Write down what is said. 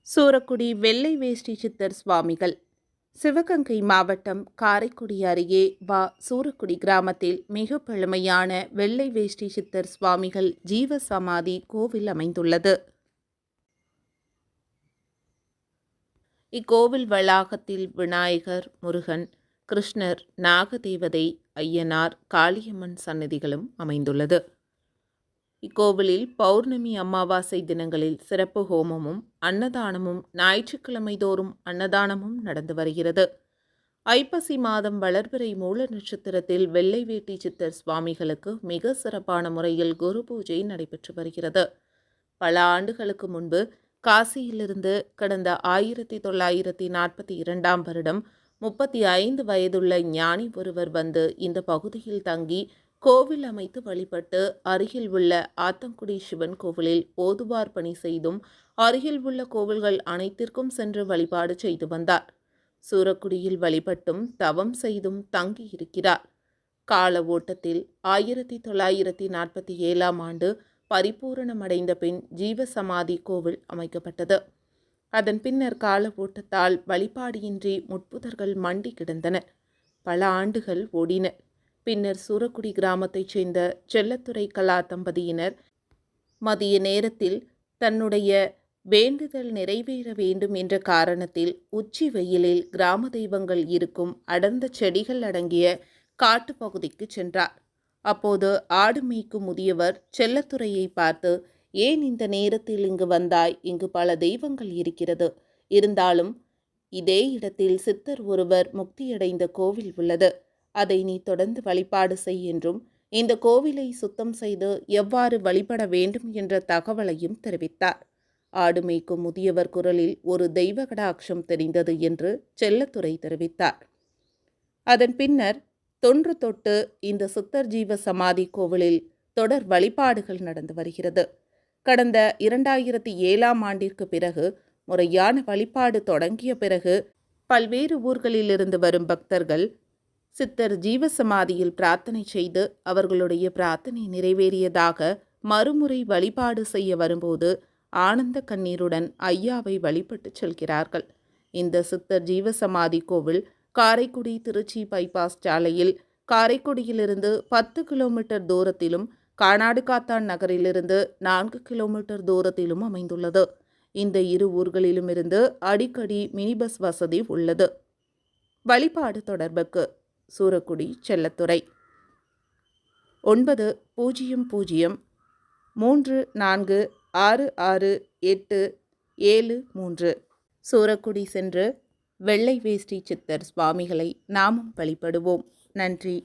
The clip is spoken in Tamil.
சூரக்குடி வெள்ளை வேஷ்டி சித்தர் சுவாமிகள். சிவகங்கை மாவட்டம் காரைக்குடி அருகே சூரக்குடி கிராமத்தில் மிக பழமையான வெள்ளை வேஷ்டி சித்தர் சுவாமிகள் ஜீவ சமாதி கோவில் அமைந்துள்ளது. இக்கோவில் வளாகத்தில் விநாயகர், முருகன், கிருஷ்ணர், நாகதேவதை, ஐயனார், காளியம்மன் சன்னதிகளும் அமைந்துள்ளது. இக்கோவிலில் பௌர்ணமி, அமாவாசை தினங்களில் சிறப்பு ஹோமமும் அன்னதானமும், ஞாயிற்றுக்கிழமை தோறும் அன்னதானமும் நடந்து வருகிறது. ஐப்பசி மாதம் வளர்பிறை மூல நட்சத்திரத்தில் வெள்ளை வேட்டி சித்தர் சுவாமிகளுக்கு மிக சிறப்பான முறையில் குரு பூஜை நடைபெற்று வருகிறது. பல ஆண்டுகளுக்கு முன்பு காசியிலிருந்து கடந்த 1942 வருடம் 35 வயதுள்ள ஞானி ஒருவர் வந்து இந்த பகுதியில் தங்கி கோவில் அமைத்து வழிபட்டு அருகில் உள்ள ஆத்தங்குடி சிவன் கோவிலில் ஓதுவார் பணி செய்தும் அருகில் உள்ள கோவில்கள் அனைத்திற்கும் சென்று வழிபாடு செய்து வந்தார். சூரக்குடியில் வழிபட்டும் தவம் செய்தும் தங்கியிருக்கிறார். கால ஓட்டத்தில் 1947 ஆண்டு பரிபூரணமடைந்த பின் ஜீவசமாதி கோவில் அமைக்கப்பட்டது. அதன் பின்னர் கால ஓட்டத்தால் வழிபாடின்றி முட்புதர்கள் மண்டி கிடந்தன. பல ஆண்டுகள் ஓடின. பின்னர் சூரக்குடி கிராமத்தைச் சேர்ந்த செல்லத்துறை கலா தம்பதியினர் மதிய நேரத்தில் தன்னுடைய வேண்டுதல் நிறைவேற வேண்டும் என்ற காரணத்தில் உச்சி வெயிலில் கிராம தெய்வங்கள் இருக்கும் அடர்ந்த செடிகள் அடங்கிய காட்டுப்பகுதிக்கு சென்றார். அப்போது ஆடு மேய்க்கும் முதியவர் செல்லத்துறையை பார்த்து, ஏன் இந்த நேரத்தில் இங்கு வந்தாய்? இங்கு பல தெய்வங்கள் இருக்கிறது. இருந்தாலும் இதே இடத்தில் சித்தர் ஒருவர் முக்தியடைந்த கோவில் உள்ளது. அதை நீ தொடர்ந்து வழிபாடு செய் என்றும், இந்த கோவிலை சுத்தம் செய்து எவ்வாறு வழிபட வேண்டும் என்ற தகவலையும் தெரிவித்தார். ஆடு மேய்க்கும் முதியவர் குரலில் ஒரு தெய்வ கடாட்சம் தெரிந்தது என்று செல்லத்துறை தெரிவித்தார். அதன் பின்னர் தொன்று தொட்டு இந்த சித்தர் ஜீவ சமாதி கோவிலில் தொடர் வழிபாடுகள் நடந்து வருகிறது. கடந்த 2007 ஆண்டிற்கு பிறகு முறையான வழிபாடு தொடங்கிய பிறகு பல்வேறு ஊர்களிலிருந்து வரும் பக்தர்கள் சித்தர் ஜீவசமாதியில் பிரார்த்தனை செய்து அவர்களுடைய பிரார்த்தனை நிறைவேறியதாக மறுமுறை வழிபாடு செய்ய வரும்போது ஆனந்த கண்ணீருடன் ஐயாவை வழிபட்டு செல்கிறார்கள். இந்த சித்தர் ஜீவசமாதி கோவில் காரைக்குடி திருச்சி பைபாஸ் சாலையில் காரைக்குடியிலிருந்து 10 கிலோமீட்டர் தூரத்திலும் கானாடு காத்தான் நகரிலிருந்து 4 கிலோமீட்டர் தூரத்திலும் அமைந்துள்ளது. இந்த இரு ஊர்களிலும் இருந்து அடிக்கடி மினி பஸ் வசதி உள்ளது. வழிபாடு தொடர்புக்கு சூரக்குடி செல்லத்துறை 9030466873. சூரக்குடி சென்று வெள்ளை வேஷ்டி சித்தர் சுவாமிகளை நாமும் வழிபடுவோம். நன்றி.